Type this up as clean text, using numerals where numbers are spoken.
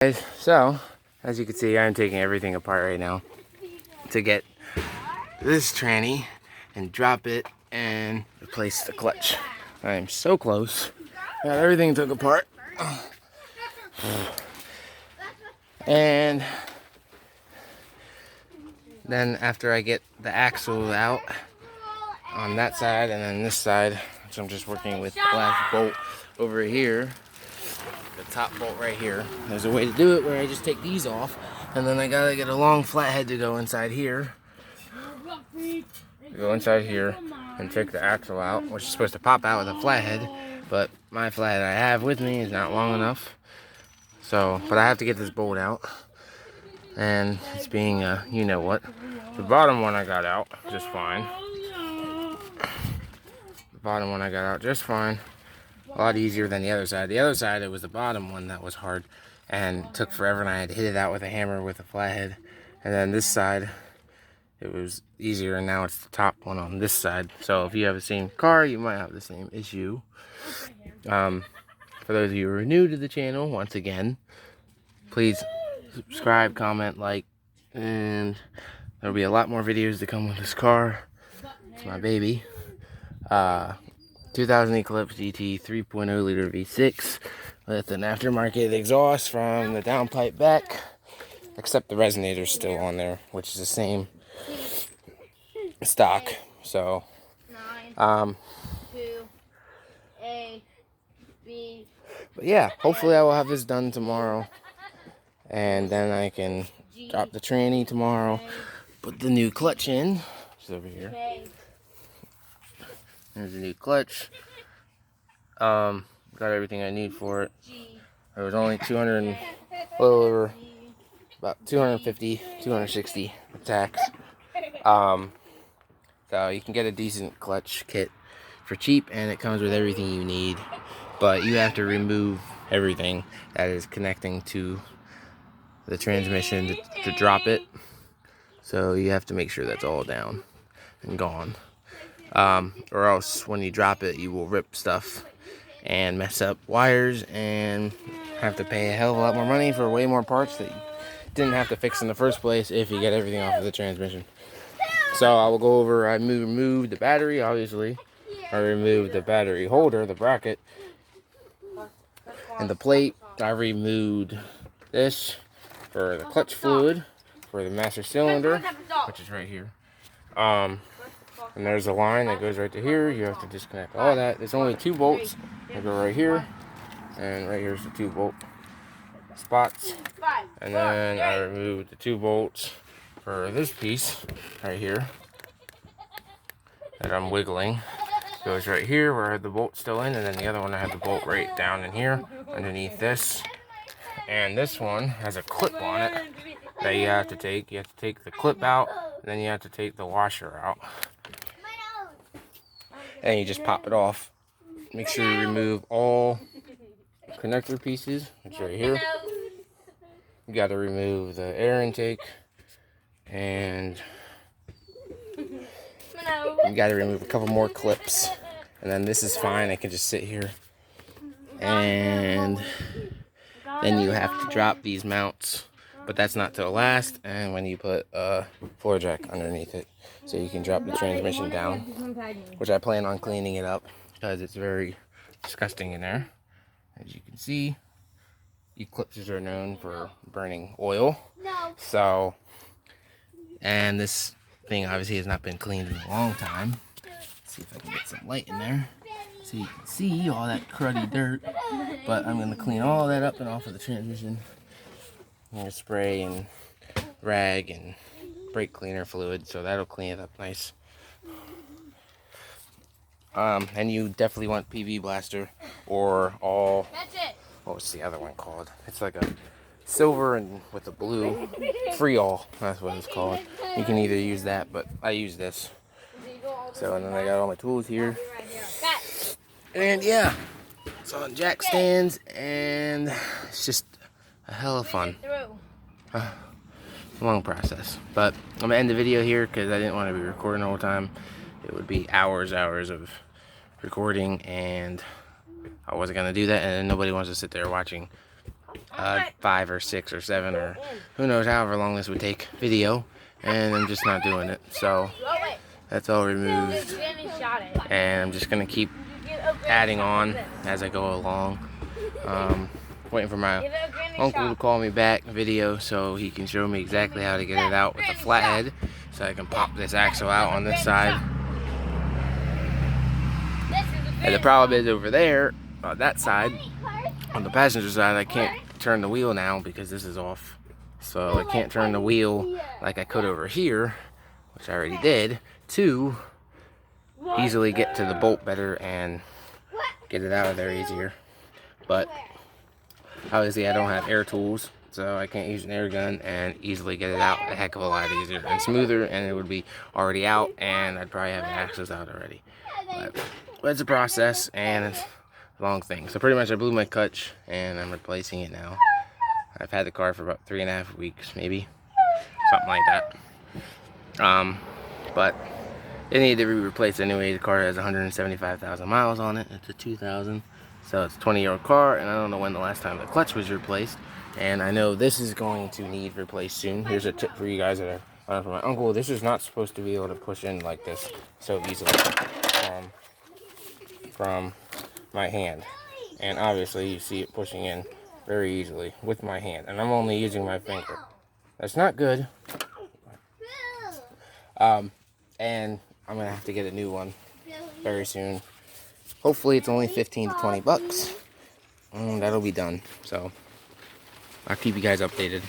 Guys, so as you can see, I'm taking everything apart right now to get this tranny and drop it and replace the clutch. I am so close. Got everything took apart. And then after I get the axle out on that side and then this side, which I'm just working with the last bolt over here, the top bolt right here. There's a way to do it where I just take these off, and then I gotta get a long flathead to go inside here. Go inside here and take the axle out, which is supposed to pop out with a flathead, but my flathead I have with me is not long enough. So, but I have to get this bolt out, and it's being you know what. The bottom one I got out just fine. The bottom one I got out just fine. A lot easier than the other side. The other side, it was the bottom one that was hard and took forever, and I had to hit it out with a hammer with a flathead. And then this side, it was easier, and now it's the top one on this side. So if you have the same car, you might have the same issue. For those of you who are new to the channel, once again, please subscribe, comment, like, and there'll be a lot more videos to come with this car. It's my baby. 2000 Eclipse GT 3.0 liter V6 with an aftermarket exhaust from the downpipe back, except the resonator's still on there, which is the same stock. So, but yeah, hopefully I will have this done tomorrow, and then I can drop the tranny tomorrow, put the new clutch in, which is over here. There's a new clutch. Got everything I need for it. It was only a little over, about 250, 260 with tax. So you can get a decent clutch kit for cheap, and it comes with everything you need. But you have to remove everything that is connecting to the transmission to drop it. So you have to make sure that's all down and gone. Or else when you drop it, you will rip stuff and mess up wires and have to pay a hell of a lot more money for way more parts that you didn't have to fix in the first place if you get everything off of the transmission. So I will go over, I removed the battery, obviously. I removed the battery holder, the bracket, and the plate. I removed this for the clutch fluid for the master cylinder, which is right here. And there's a line that goes right to here. You have to disconnect all that. There's only 2 bolts that go right here, and right here's the 2 bolt spots. And then I removed the 2 bolts for this piece right here that I'm wiggling. It goes right here where I had the bolt still in, and then the other one I had the bolt right down in here underneath this. And this one has a clip on it that you have to take. You have to take the clip out, and then you have to take the washer out. And you just pop it off. Make sure you remove all connector pieces, which are right here. You got to remove the air intake, and you got to remove a couple more clips. And then this is fine, it can just sit here. And then you have to drop these mounts, but that's not till last, and when you put a floor jack underneath it, so you can drop the transmission down, which I plan on cleaning it up because it's very disgusting in there. As you can see, eclipses are known for burning oil. So, and this thing obviously has not been cleaned in a long time. Let's see if I can get some light in there so you can see all that cruddy dirt. But I'm going to clean all that up and off of the transmission. I'm going to spray and rag and brake cleaner fluid, so that'll clean it up nice. And you definitely want PV blaster or all. What was the other one called? It's like a silver and with a blue free all. That's what it's called. You can either use that, but I use this. So, and then I got all my tools here. And yeah, it's on jack stands, and it's just a hell of fun. Long process, but I'm gonna end the video here because I didn't want to be recording all the time. It would be hours of recording, and I wasn't gonna do that, and nobody wants to sit there watching 5 or 6 or 7 or who knows, however long this would take video, and I'm just not doing it. So that's all removed, and I'm just gonna keep adding on as I go along. Waiting for my uncle to call me back video so he can show me exactly how to get it out with the flathead, so I can pop this axle out on this side. And the problem is over there on that side, on the passenger side, I can't turn the wheel now because this is off. So I can't turn the wheel like I could over here, which I already did, to easily get to the bolt better and get it out of there easier. But obviously I don't have air tools, so I can't use an air gun and easily get it out a heck of a lot easier and smoother, and it would be already out and I'd probably have the axles out already. But it's a process and it's a long thing. So pretty much I blew my clutch and I'm replacing it now. I've had the car for about 3.5 weeks, maybe, something like that. But it needed to be replaced anyway. The car has 175,000 miles on it. It's a 2000, so it's a 20-year-old car, and I don't know when the last time the clutch was replaced. And I know this is going to need replaced soon. Here's a tip for you guys that are learning from my uncle. This is not supposed to be able to push in like this so easily from my hand. And obviously you see it pushing in very easily with my hand, and I'm only using my finger. That's not good. And I'm gonna have to get a new one very soon. Hopefully it's only 15 to 20 bucks. That'll be done. So I'll keep you guys updated.